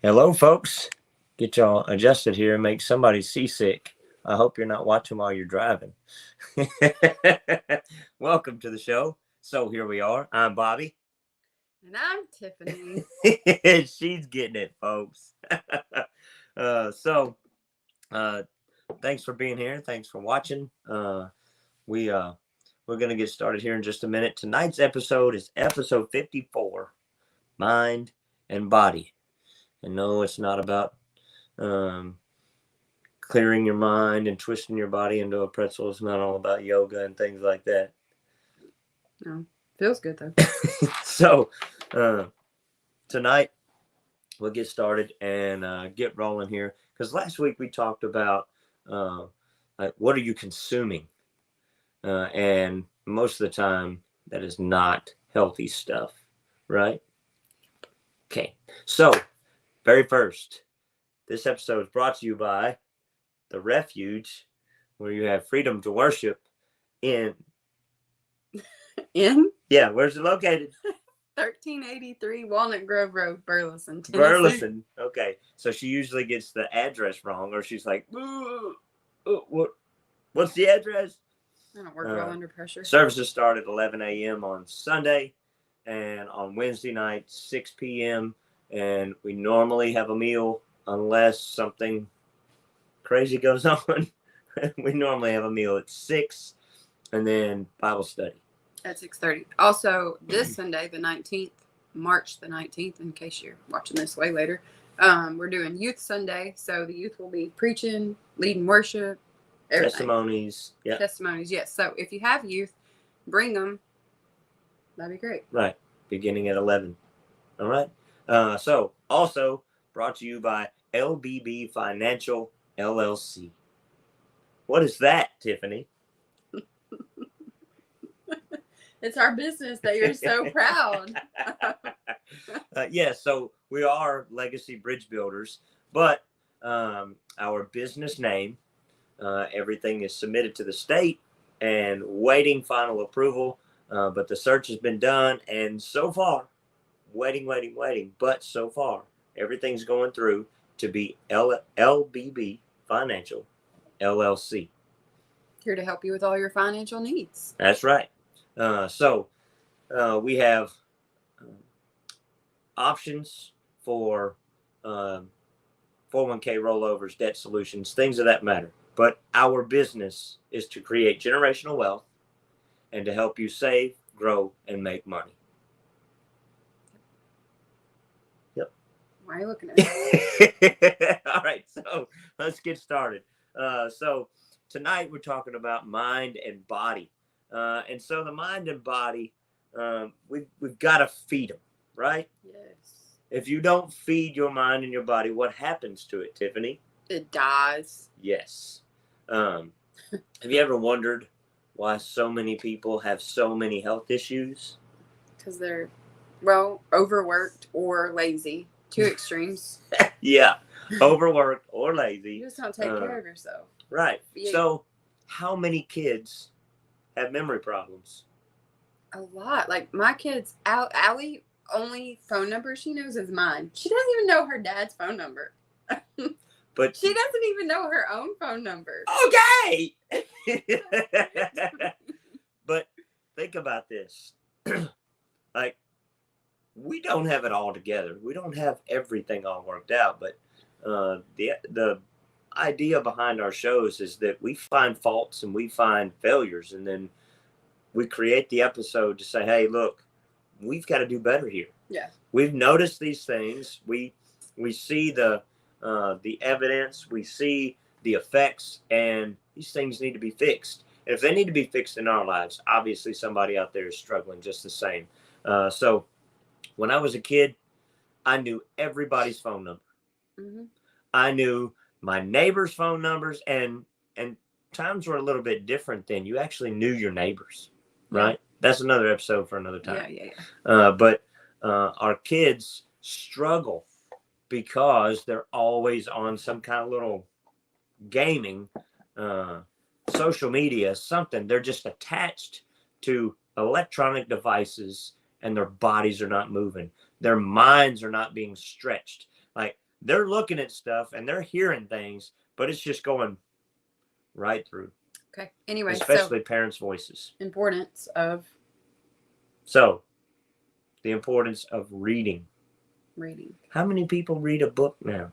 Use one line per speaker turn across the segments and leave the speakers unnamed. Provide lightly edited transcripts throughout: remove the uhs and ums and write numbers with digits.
Hello, folks. Get y'all adjusted here and make somebody seasick. I hope you're not watching while you're driving. Welcome to the show. So here we are. I'm Bobby.
And I'm Tiffany.
She's getting it, folks. So thanks for being here. Thanks for watching. We're going to get started here in just a minute. Tonight's episode is episode 54, Mind and Body. And no, it's not about clearing your mind and twisting your body into a pretzel. It's not all about yoga and things like that.
No, feels good though.
So tonight we'll get started and get rolling here, because last week we talked about what are you consuming, and most of the time that is not healthy stuff, right? Okay, so very first, this episode is brought to you by The Refuge, where you have freedom to worship in? Yeah, where's it located?
1383 Walnut Grove Road, Burleson, Tennessee.
Burleson. Okay, so she usually gets the address wrong, or she's like, what's the address?
I don't work well under pressure.
Services start at 11 a.m. on Sunday, and on Wednesday night, 6 p.m., and we normally have a meal unless something crazy goes on. We normally have a meal at 6, and then Bible study
at 6:30. Also, this Sunday, the 19th, March the 19th, in case you're watching this way later, we're doing Youth Sunday. So the youth will be preaching, leading worship, everything.
Testimonies. Yeah.
Testimonies, yes. So if you have youth, bring them. That'd be great.
Right. Beginning at 11. All right. So also brought to you by LBB Financial LLC. What is that, Tiffany?
It's our business that you're so proud.
Yes, so we are legacy bridge builders, but our business name, everything is submitted to the state and waiting final approval, but the search has been done, and so far, waiting, but so far, everything's going through to be LBB Financial LLC.
Here to help you with all your financial needs.
That's right. So we have options for 401k rollovers, debt solutions, things of that matter. But our business is to create generational wealth and to help you save, grow, and make money. Yep.
Why are you looking at me?
All right, so let's get started. So tonight we're talking about mind and body. And so the mind and body, we've got to feed them, right?
Yes.
If you don't feed your mind and your body, what happens to it, Tiffany?
It dies.
Yes. Have you ever wondered why so many people have so many health issues?
Because they're, overworked or lazy. Two extremes.
Yeah, overworked or lazy.
You just don't take care of yourself.
Right. So how many kids have memory problems?
A lot. Like my kids, Allie, only phone number she knows is mine. She doesn't even know her dad's phone number.
But
she doesn't even know her own phone number.
Okay. But think about this. Like, we don't have it all together. We don't have everything all worked out. But the idea behind our shows is that we find faults and we find failures, and then we create the episode to say, hey, look, we've got to do better here.
Yeah.
We've noticed these things. We see the evidence, we see the effects, and these things need to be fixed. And if they need to be fixed in our lives, obviously somebody out there is struggling just the same. So when I was a kid, I knew everybody's phone number. Mm-hmm. I knew my neighbors' phone numbers, and times were a little bit different then. You actually knew your neighbors, right? Yeah. That's another episode for another time.
Yeah.
But our kids struggle because they're always on some kind of little gaming, social media, something. They're just attached to electronic devices, and their bodies are not moving. Their minds are not being stretched. Like, they're looking at stuff and they're hearing things, but it's just going right through.
Okay. Anyway,
especially parents' voices.
Importance of.
So, the importance of reading.
Reading.
How many people read a book now?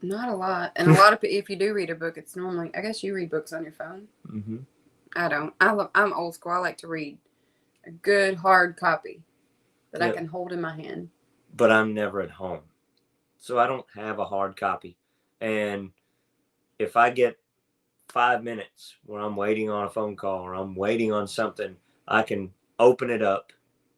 Not a lot. And a lot of if you do read a book, it's normally, I guess you read books on your phone.
Mm-hmm.
I don't. I'm old school. I like to read a good hard copy that I can hold in my hand.
But I'm never at home, so I don't have a hard copy. And if I get 5 minutes where I'm waiting on a phone call or I'm waiting on something, I can open it up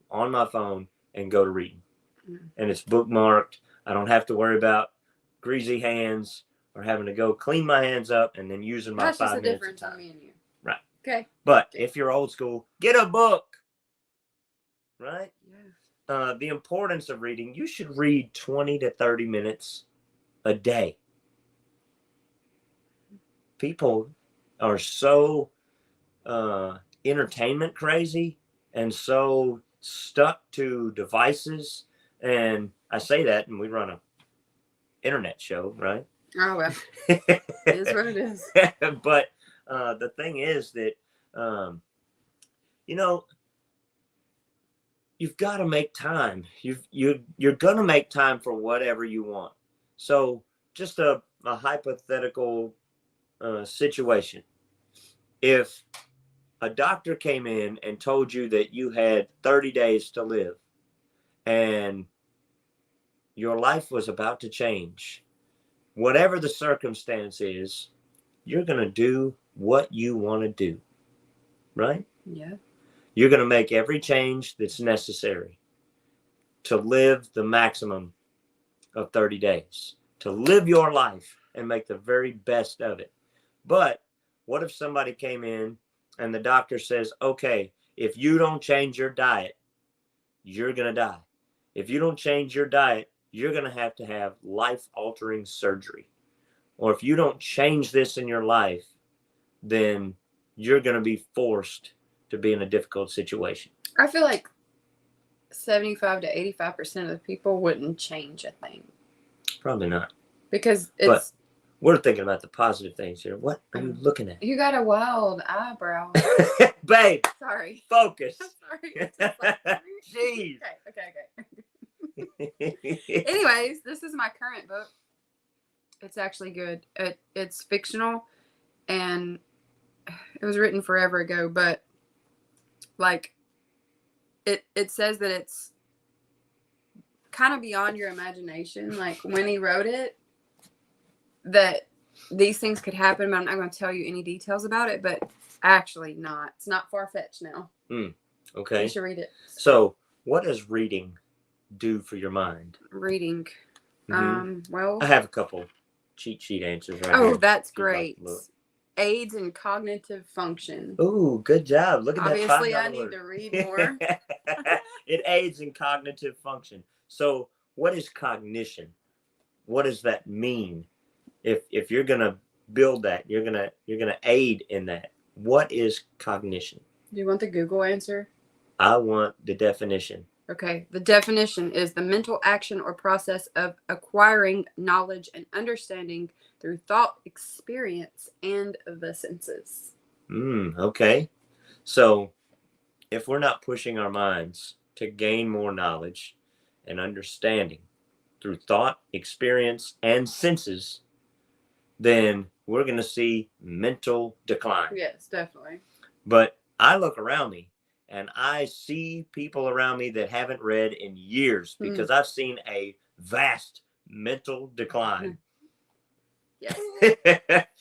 on my phone and go to reading. Mm-hmm. And it's bookmarked. I don't have to worry about greasy hands or having to go clean my hands up and then using my 5 minutes. That's just the difference in me and you. Right.
Okay.
But if you're old school, get a book. Right? Yeah. The importance of reading, you should read 20 to 30 minutes a day. People are so entertainment crazy and so stuck to devices. And I say that, and we run a internet show, right?
Oh, well. It is what it is.
But the thing is that, you've got to make time. You're going to make time for whatever you want. So just a hypothetical situation. If a doctor came in and told you that you had 30 days to live and your life was about to change, whatever the circumstance is, you're going to do what you want to do, right?
Yeah.
You're going to make every change that's necessary to live the maximum of 30 days, to live your life and make the very best of it. But what if somebody came in and the doctor says, okay, if you don't change your diet, you're going to die. If you don't change your diet, you're going to have life-altering surgery. Or if you don't change this in your life, then you're going to be forced to be in a difficult situation.
I feel like 75 to 85% of the people wouldn't change a thing.
Probably not.
Because it's...
But we're thinking about the positive things here. What are you looking at?
You got a wild eyebrow.
Babe.
Sorry.
Focus.
I'm sorry. It's just like,
jeez.
Okay. Anyways, this is my current book. It's actually good. It's fictional, and it was written forever ago, but like it says that it's kind of beyond your imagination. Like when he wrote it, that these things could happen, but I'm not going to tell you any details about it. But actually, not. It's not far-fetched now.
Okay.
You should read it.
So, what does reading do for your mind?
Reading. Well,
I have a couple cheat sheet answers right here.
Oh, that's great. Aids in cognitive function.
Ooh, good job. Look at that.
Obviously, I need to read more.
It aids in cognitive function. So, what is cognition? What does that mean? If you're gonna build that, you're gonna aid in that. What is cognition?
Do you want the Google answer?
I want the definition.
Okay. The definition is the mental action or process of acquiring knowledge and understanding through thought, experience, and the senses.
Okay. So if we're not pushing our minds to gain more knowledge and understanding through thought, experience, and senses, then we're going to see mental decline.
Yes, definitely.
But I look around me and I see people around me that haven't read in years because I've seen a vast mental decline.
Yes.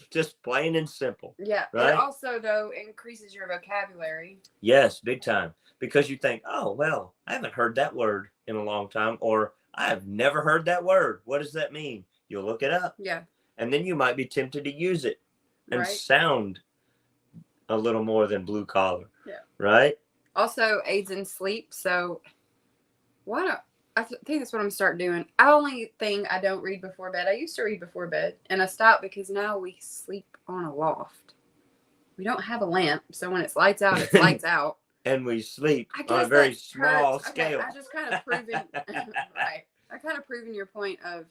Just plain and simple.
Yeah.
Right?
It also, though, increases your vocabulary.
Yes, big time. Because you think, oh, well, I haven't heard that word in a long time, or I have never heard that word. What does that mean? You'll look it up.
Yeah.
And then you might be tempted to use it and
right.
sound a little more than blue collar.
Yeah.
Right?
Also aids in sleep. So I think that's what I'm starting doing. Only thing I don't read before bed. I used to read before bed, and I stopped because now we sleep on a loft. We don't have a lamp, so when it's lights out, it's lights out.
And we sleep on a very small
hurts.
scale.
Okay, I just kind of proven right. I kind of proven your point of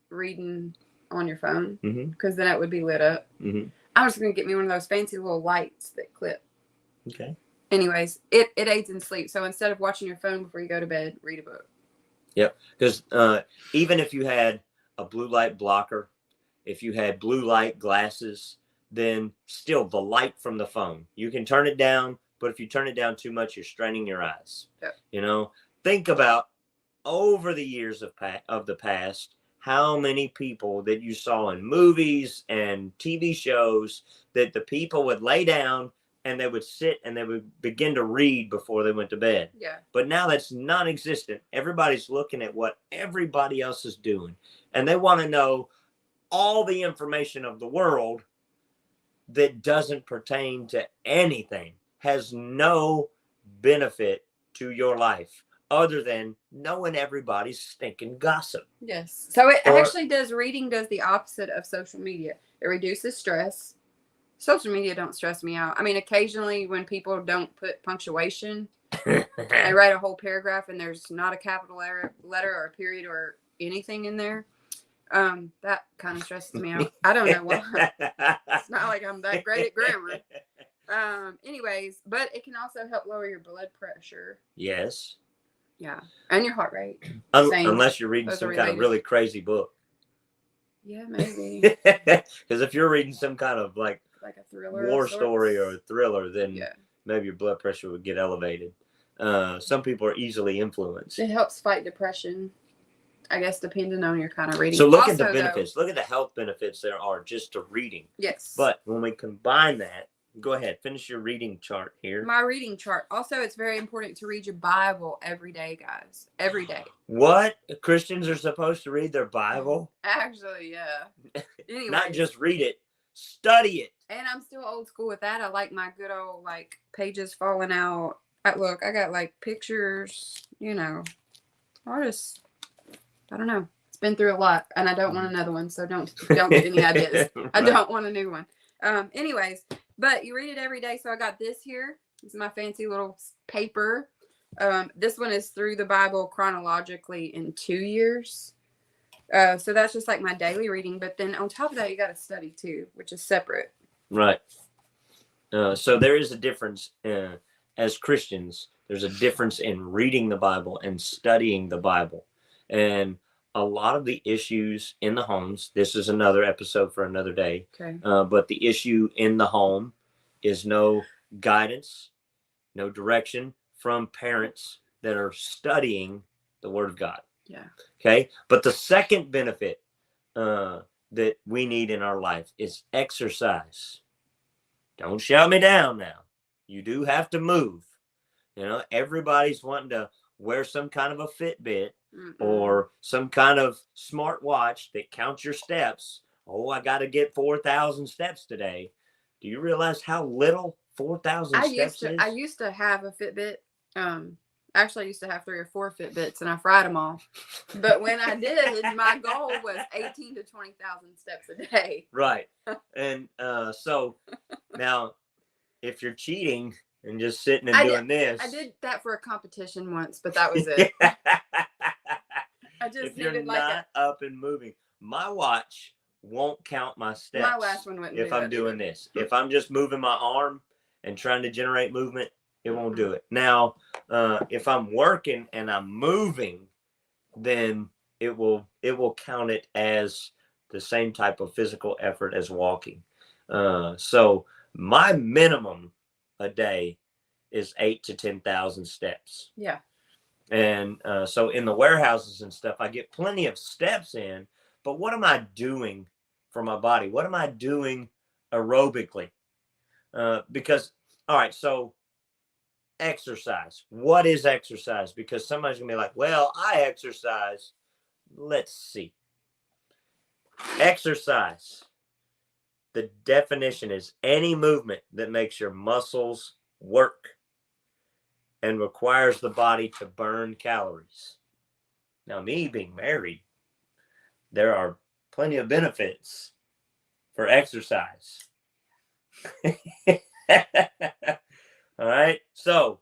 reading on your phone
Mm-hmm.
because then it would be lit up.
Mm-hmm.
I'm just going to get me one of those fancy little lights that clip.
Okay.
Anyways, it aids in sleep. So instead of watching your phone before you go to bed, read a book.
Yep. Because even if you had a blue light blocker, if you had blue light glasses, then still the light from the phone, you can turn it down. But if you turn it down too much, you're straining your eyes.
Yep.
You know, think about over the years of the past, how many people that you saw in movies and TV shows that the people would lay down and they would sit and they would begin to read before they went to bed.
Yeah.
But now that's non-existent. Everybody's looking at what everybody else is doing, and they want to know all the information of the world that doesn't pertain to anything, has no benefit to your life other than knowing everybody's stinking gossip.
Yes. So it actually does, reading does the opposite of social media. It reduces stress. Social media don't stress me out. I mean, occasionally when people don't put punctuation, they write a whole paragraph and there's not a capital letter or a period or anything in there. That kind of stresses me out. I don't know why. It's not like I'm that great at grammar. Anyways, but it can also help lower your blood pressure.
Yes.
Yeah. And your heart rate.
Unless you're reading some kind of really crazy book.
Yeah, maybe.
Because if you're reading some kind of like
a thriller,
war story or a thriller, then maybe your blood pressure would get elevated. Some people are easily influenced.
It helps fight depression, I guess, depending on your kind of reading.
So look at the benefits. Look at the health benefits there are just to reading.
Yes.
But when we combine that, go ahead, finish your reading chart here.
My reading chart. Also, it's very important to read your Bible every day, guys. Every day.
What? Christians are supposed to read their Bible?
Actually, yeah. Anyways.
Not just read it, study it.
And I'm still old school with that. I like my good old, like, pages falling out. Look, I got, like, pictures, you know. I don't know. It's been through a lot, and I don't want another one, so don't get any ideas. Right. I don't want a new one. Anyways, but you read it every day. So I got this here. This is my fancy little paper. This one is through the Bible chronologically in 2 years. So that's just like my daily reading. But then on top of that, you got to study too, which is separate.
Right. So there is a difference as Christians. There's a difference in reading the Bible and studying the Bible. And a lot of the issues in the homes, this is another episode for another day.
Okay.
But the issue in the home is no guidance, no direction from parents that are studying the Word of God.
Yeah.
Okay. But the second benefit that we need in our life is exercise. Don't shout me down now. You do have to move. You know, everybody's wanting to wear some kind of a Fitbit or some kind of smart watch that counts your steps. Oh, I got to get 4,000 steps today. Do you realize how little 4,000 steps is?
I used to have a Fitbit. Actually, I used to have 3 or 4 Fitbits, and I fried them all. But when I did, my goal was 18 to 20,000 steps a day.
Right. And so now, if you're cheating and just sitting and doing this.
I did that for a competition once, but that was it. I just
if you're not up and moving, my watch won't count my steps.
My last one wouldn't
if I'm doing this. If I'm just moving my arm and trying to generate movement, it won't do it. Now, if I'm working and I'm moving, then it will count it as the same type of physical effort as walking. So my minimum a day is 8 to 10,000 steps.
Yeah.
And so in the warehouses and stuff, I get plenty of steps in, but what am I doing for my body? What am I doing aerobically? Because, all right, so exercise. What is exercise? Because somebody's gonna be like, well, I exercise. Let's see. Exercise. The definition is any movement that makes your muscles work and requires the body to burn calories. Now, me being married, there are plenty of benefits for exercise. All right. So,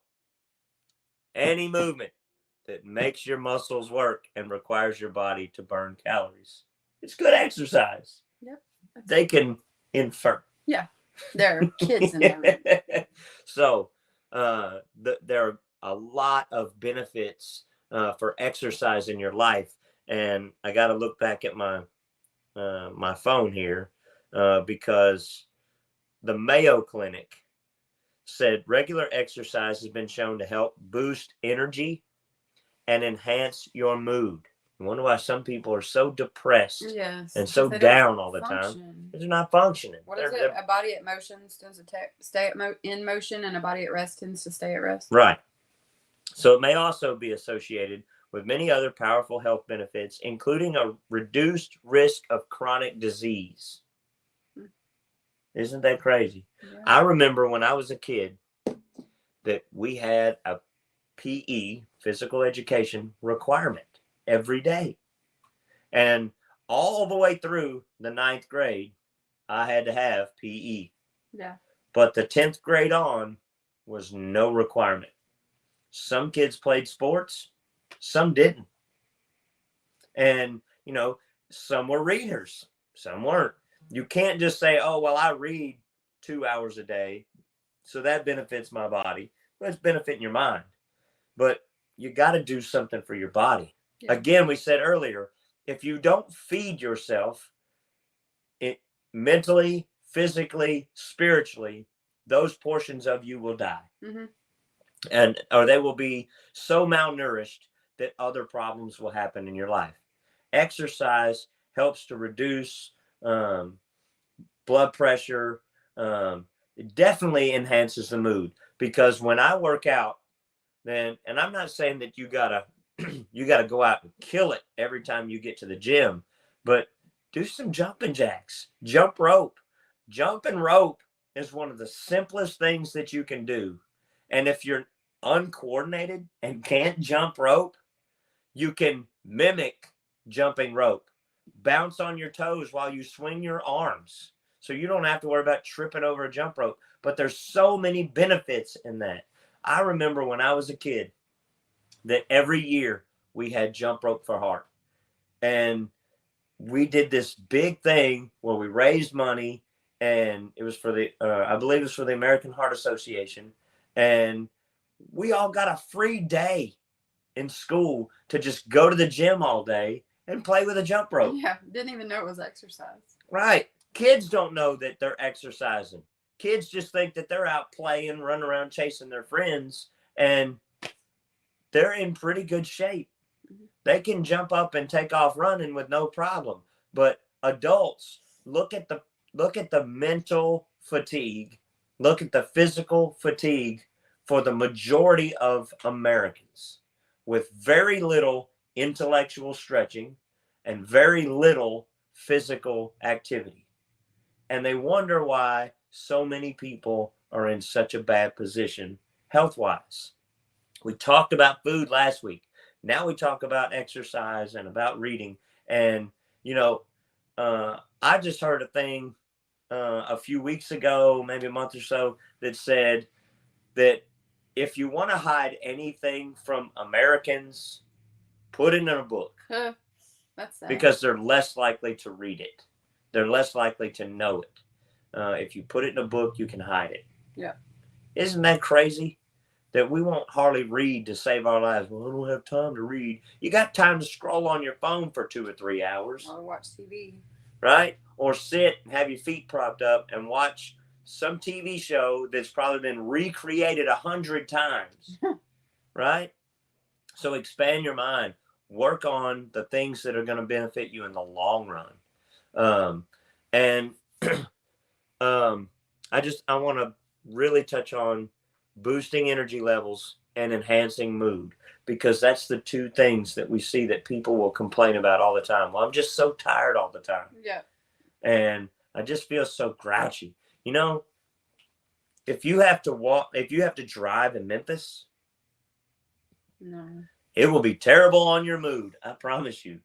any movement that makes your muscles work and requires your body to burn calories. It's good exercise.
Yep.
They can infer.
Yeah. There are kids in there.
So there are a lot of benefits for exercise in your life. And I got to look back at my my phone here because the Mayo Clinic said regular exercise has been shown to help boost energy and enhance your mood. I wonder why some people are so depressed and so down all the time. They're not functioning.
What is it? A body at motion tends to stay in motion, and a body at rest tends to stay at rest.
Right. So it may also be associated with many other powerful health benefits, including a reduced risk of chronic disease. Isn't that crazy? Yeah. I remember when I was a kid that we had a PE, physical education requirement every day. And all the way through the 9th grade, I had to have PE.
Yeah.
But the 10th grade on was no requirement. Some kids played sports, some didn't. And, you know, some were readers, some weren't. You can't just say, oh, well, I read 2 hours a day, so that benefits my body. Well, it's benefiting your mind. But you got to do something for your body. Yeah. Again, we said earlier, if you don't feed yourself mentally, physically, spiritually, those portions of you will die. Mm-hmm. Or they will be so malnourished that other problems will happen in your life. Exercise helps to reduce blood pressure. It definitely enhances the mood, because when I work out, then, and I'm not saying that you gotta go out and kill it every time you get to the gym, but do some jumping jacks, jump rope. Jumping rope is one of the simplest things that you can do. And if you're uncoordinated and can't jump rope, you can mimic jumping rope. Bounce on your toes while you swing your arms, so you don't have to worry about tripping over a jump rope. But there's so many benefits in that. I remember when I was a kid that every year we had jump rope for heart. And we did this big thing where we raised money, and it was for the, I believe it was for the American Heart Association. And we all got a free day in school to just go to the gym all day and play with a jump rope.
Yeah, didn't even know it was exercise.
Right. Kids don't know that they're exercising. Kids just think that they're out playing, running around chasing their friends, and they're in pretty good shape. Mm-hmm. They can jump up and take off running with no problem. But adults, look at the mental fatigue, look at the physical fatigue for the majority of Americans, with very little intellectual stretching and very little physical activity. And they wonder why so many people are in such a bad position health-wise. We talked about food last week. Now we talk about exercise and about reading. And, you know, I just heard a thing a few weeks ago, maybe a month or so, that said that if you want to hide anything from Americans, put it in a book.
That's sad.
Because they're less likely to read it. They're less likely to know it. If you put it in a book, you can hide it.
Yeah.
Isn't that crazy? That we won't hardly read to save our lives. Well, I don't have time to read. You got time to scroll on your phone for 2 or 3 hours.
Or watch TV.
Right? Or sit and have your feet propped up and watch some TV show that's probably been recreated 100 times. Right? So expand your mind. Work on the things that are going to benefit you in the long run. I want to really touch on boosting energy levels and enhancing mood, because that's the two things that we see that people will complain about all the time. Well, I'm just so tired all the time.
Yeah.
And I just feel so grouchy. You know, if you have to drive in Memphis,
no,
it will be terrible on your mood. I promise you.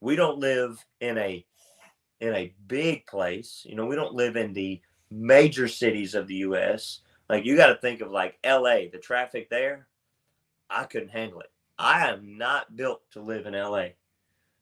We don't live in a big place. You know, we don't live in the major cities of the U.S. Like, you got to think of like L.A., the traffic there. I couldn't handle it. I am not built to live in L.A.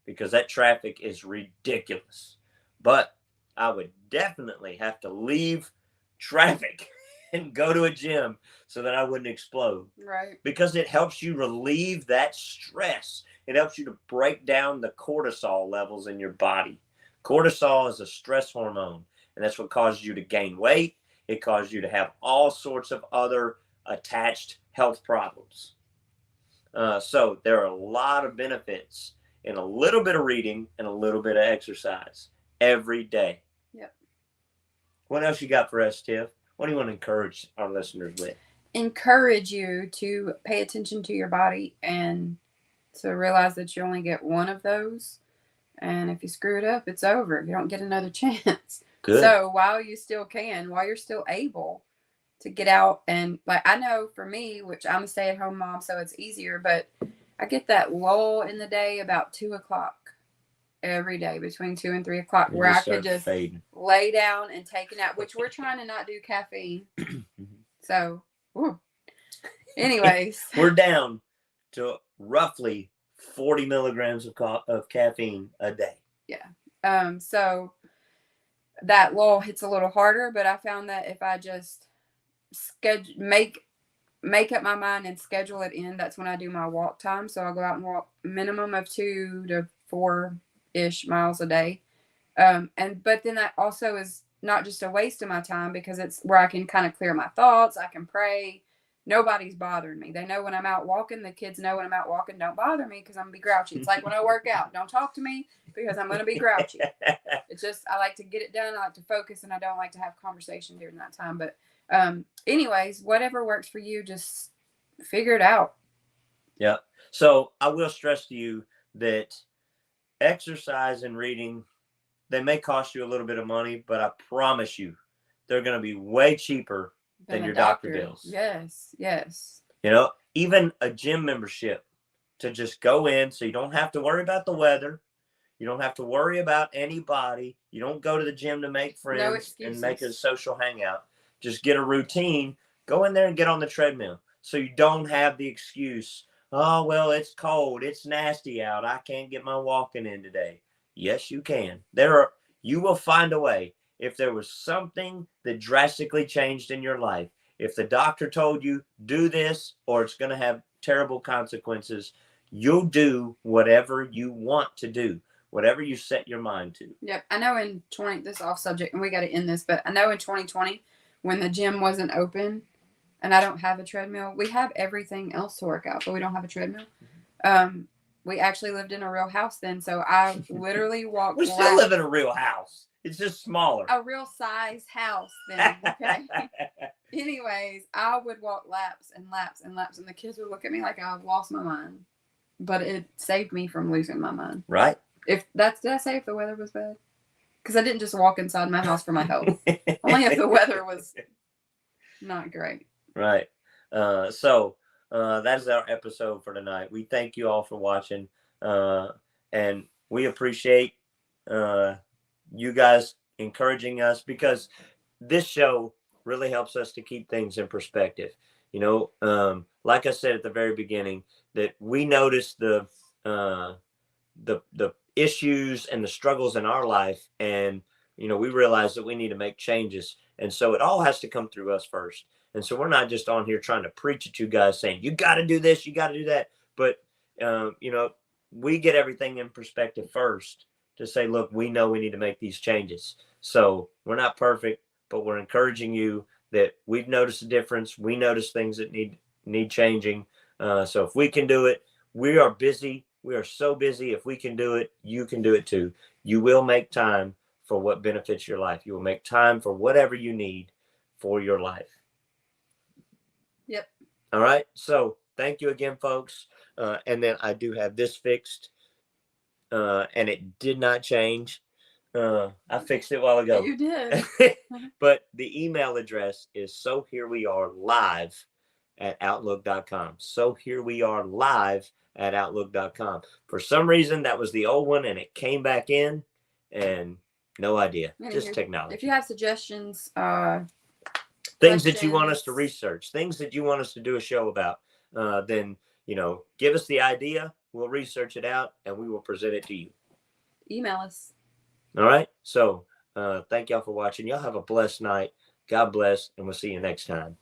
because that traffic is ridiculous. But I would definitely have to leave traffic and go to a gym so that I wouldn't explode.
Right.
Because it helps you relieve that stress. It helps you to break down the cortisol levels in your body. Cortisol is a stress hormone, and that's what causes you to gain weight. It causes you to have all sorts of other attached health problems. So there are a lot of benefits in a little bit of reading and a little bit of exercise every day.
Yep.
What else you got for us, Tiff? What do you want to encourage our listeners with?
Encourage you to pay attention to your body and to realize that you only get one of those. And if you screw it up, it's over. You don't get another chance.
Good.
So while you still can, while you're still able to get out, and like I know for me, which I'm a stay-at-home mom, so it's easier, but I get that lull in the day about 2:00 every day, between 2 and 3 o'clock, where I could just lay down and take a nap, which we're trying to not do caffeine. So, anyways,
we're down to roughly 40 milligrams of caffeine a day.
Yeah. So that lull hits a little harder, but I found that if I just make up my mind and schedule it in, that's when I do my walk time. So I'll go out and walk minimum of 2 to 4-ish miles a day. But then that also is not just a waste of my time, because it's where I can kind of clear my thoughts. I can pray. Nobody's bothering me. They know when I'm out walking. The kids know when I'm out walking. Don't bother me because I'm going to be grouchy. It's like when I work out. Don't talk to me because I'm going to be grouchy. It's just, I like to get it done. I like to focus, and I don't like to have conversation during that time. But anyways, whatever works for you, just figure it out.
Yeah. So I will stress to you that exercise and reading, they may cost you a little bit of money, but I promise you they're going to be way cheaper than your doctor bills.
Yes.
You know, even a gym membership, to just go in so you don't have to worry about the weather. You don't have to worry about anybody. You don't go to the gym to make friends and make a social hangout. Just get a routine. Go in there and get on the treadmill so you don't have the excuse, oh, well, it's cold. It's nasty out. I can't get my walking in today. Yes, you can. You will find a way. If there was something that drastically changed in your life, if the doctor told you do this or it's going to have terrible consequences, you'll do whatever you want to do, whatever you set your mind to.
Yep. I know this is off subject and we got to end this, but I know in 2020 when the gym wasn't open and I don't have a treadmill, we have everything else to work out, but we don't have a treadmill. We actually lived in a real house then, so I literally walked.
We still live in a real house. It's just smaller.
A real size house then, okay? Anyways, I would walk laps and laps and laps, and the kids would look at me like I've lost my mind. But it saved me from losing my mind.
Right.
Did I say if the weather was bad? Because I didn't just walk inside my house for my health. Only if the weather was not great.
Right. So that is our episode for tonight. We thank you all for watching, and we appreciate you guys encouraging us, because this show really helps us to keep things in perspective. You know, like I said at the very beginning, that we notice the issues and the struggles in our life, and you know, we realize that we need to make changes, and so it all has to come through us first. And so we're not just on here trying to preach at you guys saying you got to do this, you got to do that, but you know, we get everything in perspective first to say, look, we know we need to make these changes. So we're not perfect, but we're encouraging you that we've noticed a difference. We notice things that need changing. So if we can do it, we are busy. We are so busy. If we can do it, you can do it too. You will make time for what benefits your life. You will make time for whatever you need for your life.
Yep.
All right. So thank you again, folks. And then I do have this fixed, and it did not change. I fixed it a while ago.
You did.
But the email address is soherewearelive@outlook.com. soherewearelive@outlook.com. For some reason, that was the old one, and it came back in, and no idea. Just technology.
If you have suggestions,
things that you want us to research, things that you want us to do a show about, then, you know, give us the idea. we'll research it out, and we will present it to you.
Email us.
All right. So thank y'all for watching. Y'all have a blessed night. God bless, and we'll see you next time.